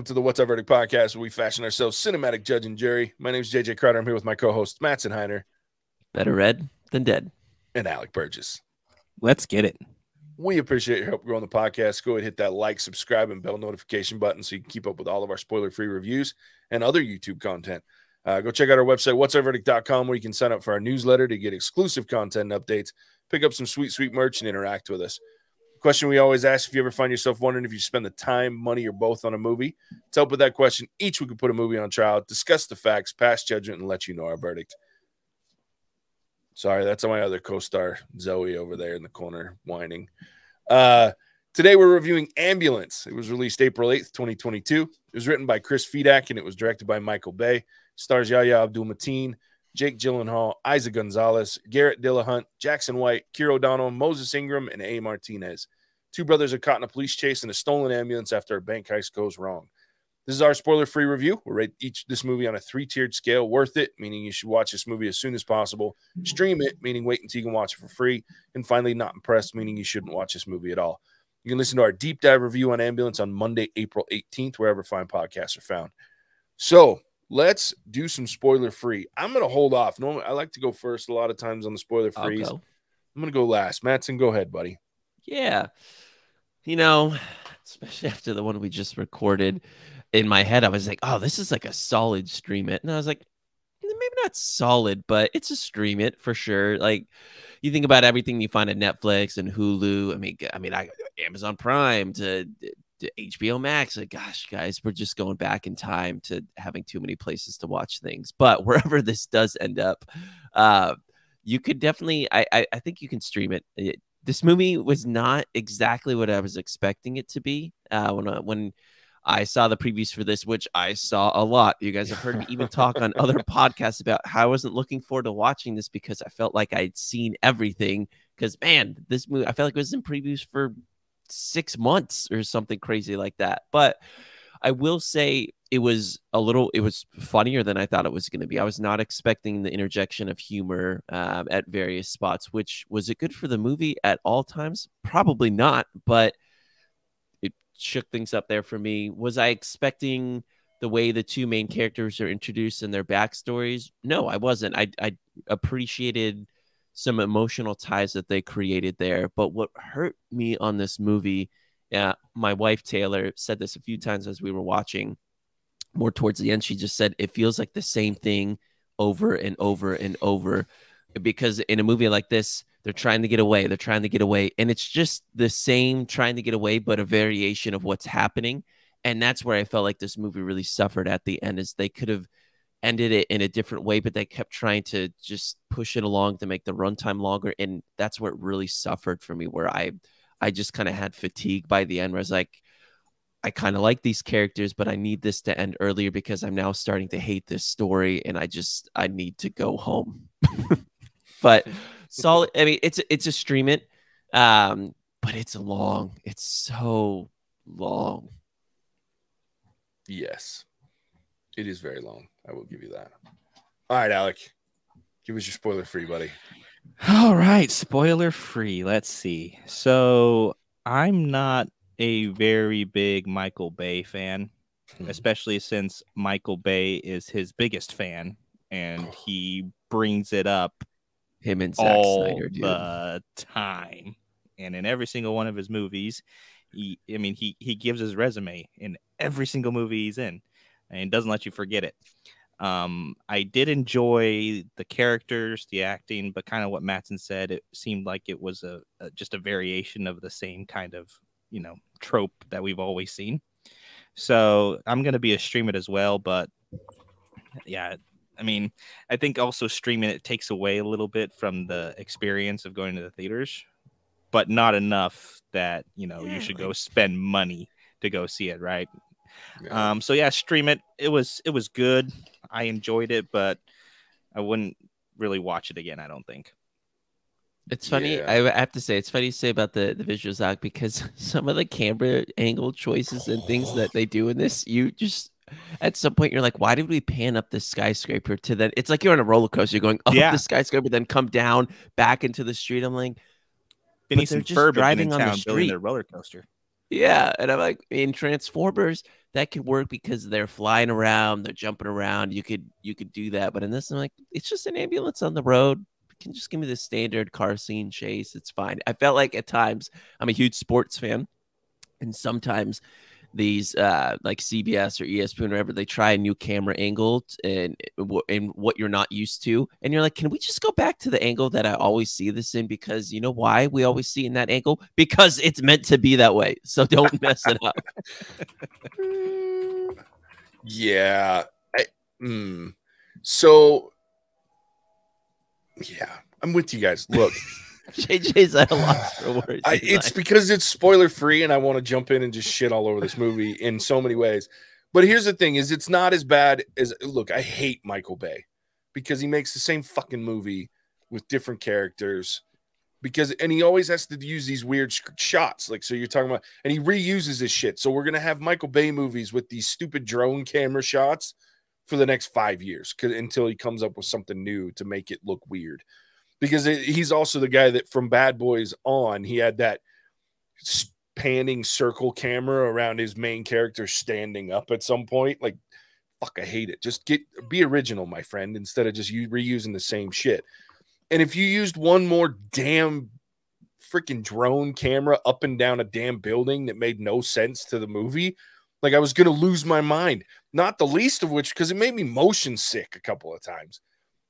Welcome to the What's Our Verdict podcast, where we fashion ourselves cinematic judge and jury. My name is JJ Carter. I'm here with my co-hosts, Mattson Heiner. Better read than dead. And Alec Burgess. Let's get it. We appreciate your help growing the podcast. Go ahead, hit that like, subscribe, and bell notification button so you can keep up with all of our spoiler-free reviews and other YouTube content. Go check out our website, whatsourverdict.com, where you can sign up for our newsletter to get exclusive content and updates, pick up some sweet, sweet merch, and interact with us. Question we always ask: if you ever find yourself wondering if you spend the time, money, or both on a movie, to help with that question, each we could put a movie on trial, discuss the facts, pass judgment, and let you know our verdict. Sorry, that's my other co-star, Zoe, over there in the corner whining. Today we're reviewing Ambulance. It was released April 8th, 2022. It was written by Chris Fedak, and it was directed by Michael Bay. Stars Yahya Abdul-Mateen, Jake Gyllenhaal, Isaac Gonzalez, Garrett Dillahunt, Jackson White, Keira O'Donnell, Moses Ingram, and A. Martinez. Two brothers are caught in a police chase in a stolen ambulance after a bank heist goes wrong. This is our spoiler-free review. We'll rate this movie on a 3-tiered scale. Worth it, meaning you should watch this movie as soon as possible. Stream it, meaning wait until you can watch it for free. And finally, not impressed, meaning you shouldn't watch this movie at all. You can listen to our deep dive review on Ambulance on Monday, April 18th, wherever fine podcasts are found. So let's do some spoiler-free. I'm going to hold off. Normally, I like to go first a lot of times on the spoiler-frees. I'm going to go last. Mattson, go ahead, buddy. Yeah. You know, especially after the one we just recorded, in my head, I was like, oh, this is like a solid stream it. And I was like, maybe not solid, but it's a stream it for sure. Like, you think about everything you find at Netflix and Hulu. I mean, Amazon Prime to HBO Max. Like, gosh, guys, we're just going back in time to having too many places to watch things. But wherever this does end up, you could definitely, I think you can stream it. This movie was not exactly what I was expecting it to be. When I saw the previews for this, which I saw a lot. You guys have heard me even talk on other podcasts about how I wasn't looking forward to watching this because I felt like I'd seen everything. Because, man, this movie, I felt like it was in previews for 6 months or something crazy like that. But I will say it was funnier than I thought it was going to be. I was not expecting the interjection of humor at various spots, which was it good for the movie at all times? Probably not, but it shook things up there for me. Was I expecting the way the two main characters are introduced and their backstories? No, I wasn't. I appreciated some emotional ties that they created there. But what hurt me on this movie, my wife Taylor said this a few times as we were watching. More towards the end, she just said it feels like the same thing over and over and over, because in a movie like this, they're trying to get away. They're trying to get away. And it's just the same trying to get away, but a variation of what's happening. And that's where I felt like this movie really suffered at the end, is they could have ended it in a different way, but they kept trying to just push it along to make the runtime longer. And that's where it really suffered for me, where I just kind of had fatigue by the end, where I was like, I kind of like these characters, but I need this to end earlier because I'm now starting to hate this story, and I need to go home. But solid. I mean, it's a stream it, but it's long. It's so long. Yes, it is very long. I will give you that. All right, Alec, give us your spoiler-free, buddy. All right, spoiler-free. Let's see. So I'm not a very big Michael Bay fan, especially since Michael Bay is his biggest fan, and he brings it up him and Zack all Snyder, dude, the time. And in every single one of his movies, he gives his resume in every single movie he's in, and doesn't let you forget it. I did enjoy the characters, the acting, but kind of what Mattson said, it seemed like it was just a variation of the same kind of, trope that we've always seen. So I'm going to be a stream it as well. But yeah, I mean, I think also streaming it takes away a little bit from the experience of going to the theaters, but not enough that, you should go spend money to go see it. Right. Yeah. So yeah, stream it. It was good. I enjoyed it, but I wouldn't really watch it again, I don't think. It's funny. Yeah. I have to say, it's funny to say about the visuals, Zach, because some of the camera angle choices and things that they do in this, you just, at some point, you're like, why did we pan up this skyscraper to then? It's like you're on a roller coaster. You're going up the skyscraper, then come down back into the street. I'm like, Phineas and Ferb driving on the street, building their roller coaster. Yeah, and I'm like, in Transformers, that could work because they're flying around, they're jumping around. You could do that, but in this, I'm like, it's just an ambulance on the road. You can just give me the standard car scene chase. It's fine. I felt like at times, I'm a huge sports fan, and sometimes these like CBS or ESPN or whatever, they try a new camera angle and what you're not used to, and you're like, can we just go back to the angle that I always see this in? Because you know why we always see in that angle? Because it's meant to be that way, so don't mess it up. Yeah. So yeah, I'm with you guys. Look, JJ's at a loss for words. It's because it's spoiler free, and I want to jump in and just shit all over this movie in so many ways. But here's the thing: is it's not as bad as look. I hate Michael Bay because he makes the same fucking movie with different characters. And he always has to use these weird shots, like so you're talking about, and he reuses his shit. So we're gonna have Michael Bay movies with these stupid drone camera shots for the next 5 years, until he comes up with something new to make it look weird. Because he's also the guy that from Bad Boys on, he had that panning circle camera around his main character standing up at some point. Like, fuck, I hate it. Just be original, my friend, instead of just reusing the same shit. And if you used one more damn freaking drone camera up and down a damn building that made no sense to the movie, like I was going to lose my mind. Not the least of which, because it made me motion sick a couple of times.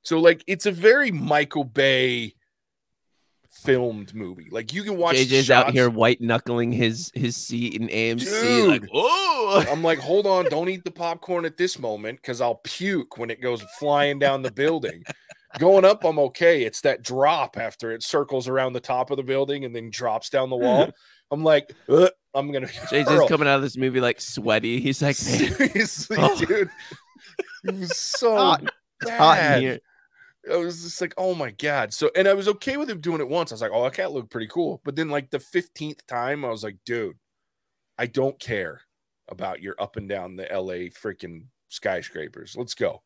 So, like, it's a very Michael Bay filmed movie. Like, you can watch JJ's out here white knuckling his seat in AMC. Dude, like, whoa! I'm like, hold on, don't eat the popcorn at this moment because I'll puke when it goes flying down the building. Going up, I'm okay. It's that drop after it circles around the top of the building and then drops down the wall. I'm like, I'm gonna. JJ's coming out of this movie like sweaty. He's like, seriously, dude, it was so it's hot in here. I was just like, oh my God. So, and I was okay with him doing it once. I was like, oh, that cat looked pretty cool. But then, like, the 15th time, I was like, dude, I don't care about your up and down the LA freaking skyscrapers. Let's go.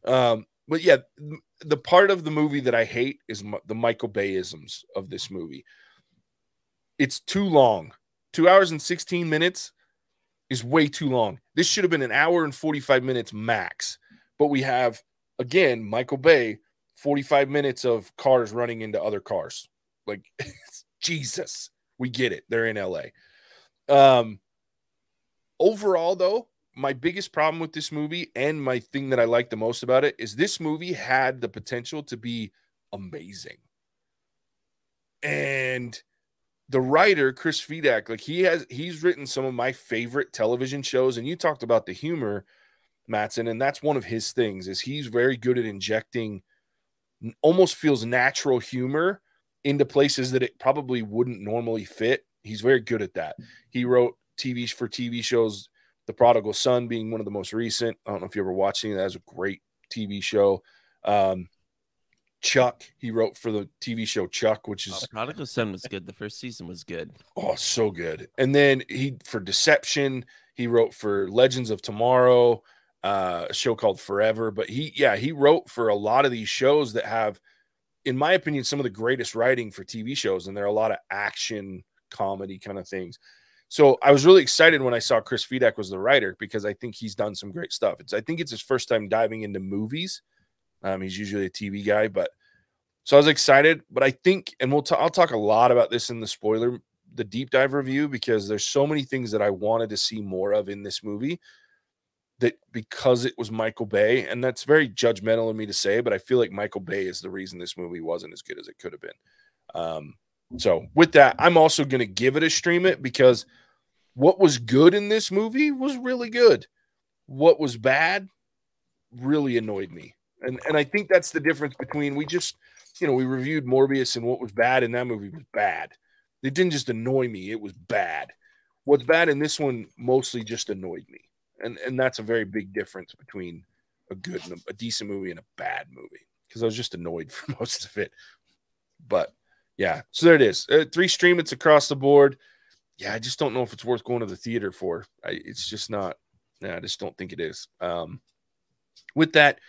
But yeah, the part of the movie that I hate is the Michael Bay-isms of this movie. It's too long. 2 hours and 16 minutes is way too long. This should have been an hour and 45 minutes max. But we have, again, Michael Bay, 45 minutes of cars running into other cars. Like, Jesus, we get it. They're in LA. Overall, though, my biggest problem with this movie and my thing that I like the most about it is this movie had the potential to be amazing. And the writer, Chris Fedak, like he's written some of my favorite television shows. And you talked about the humor, Mattson, and that's one of his things is he's very good at injecting almost feels natural humor into places that it probably wouldn't normally fit. He's very good at that. He wrote TV shows, The Prodigal Son being one of the most recent. I don't know if you ever watched any of that. It's a great TV show. Chuck, he wrote for the TV show Chuck, which is Prodigal Son was good. The first season was good. Oh, so good. And then for Deception, he wrote for Legends of Tomorrow, a show called Forever. But he wrote for a lot of these shows that have, in my opinion, some of the greatest writing for TV shows. And there are a lot of action comedy kind of things. So I was really excited when I saw Chris Fedak was the writer because I think he's done some great stuff. I think it's his first time diving into movies. He's usually a TV guy, but so I was excited. But I think, and I'll talk a lot about this in the deep dive review, because there's so many things that I wanted to see more of in this movie. That because it was Michael Bay, and that's very judgmental of me to say, but I feel like Michael Bay is the reason this movie wasn't as good as it could have been. So with that, I'm also going to give it a stream it because what was good in this movie was really good. What was bad really annoyed me. And I think that's the difference between we reviewed Morbius, and what was bad in that movie was bad. It didn't just annoy me. It was bad. What's bad in this one mostly just annoyed me. And that's a very big difference between a decent movie and a bad movie, because I was just annoyed for most of it. But yeah, so there it is. 3 stream it's across the board. Yeah, I just don't know if it's worth going to the theater for. It's just not. Yeah, I just don't think it is. With that,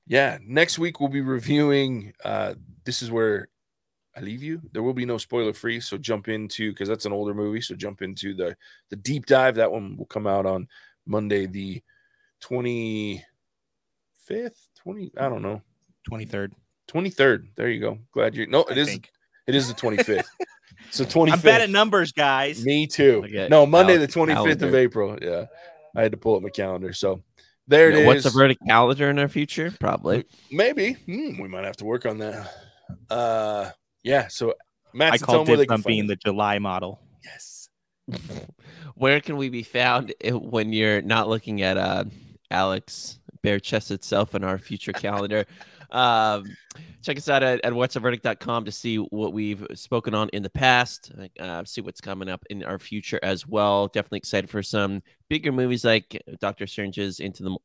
yeah, next week we'll be reviewing. This is where I leave you. There will be no spoiler free, so jump into, because that's an older movie, so jump into the deep dive. That one will come out on Monday the 25th, I don't know, 23rd. There you go. Glad you it is the 25th. So 25th. I'm bad at numbers, guys. Me too. No, Monday the 25th of April. Yeah, I had to pull up my calendar. So there it is. What's the verdict calendar in our future? Probably. Maybe. We might have to work on that. Yeah. So Matt, I call dibs on being the July model. Yes. Where can we be found when you're not looking at Alex bare-chested self in our future calendar? Check us out at whatsaverdict.com to see what we've spoken on in the past, see what's coming up in our future as well. Definitely excited for some bigger movies like Dr. Strange's into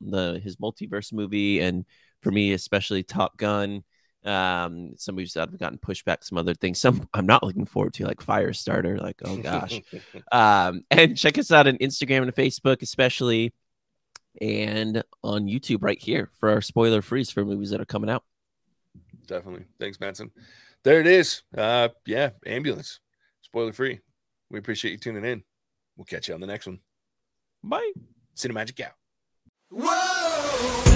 his multiverse movie, and for me especially Top Gun. Some movies that have gotten pushed back, some other things. Some I'm not looking forward to, like Firestarter. Like, oh gosh. And check us out on Instagram and Facebook, especially, and on YouTube right here for our spoiler freeze for movies that are coming out. Definitely. Thanks, Manson. There it is. Yeah, Ambulance. Spoiler free. We appreciate you tuning in. We'll catch you on the next one. Bye. Cinemagic out. Whoa!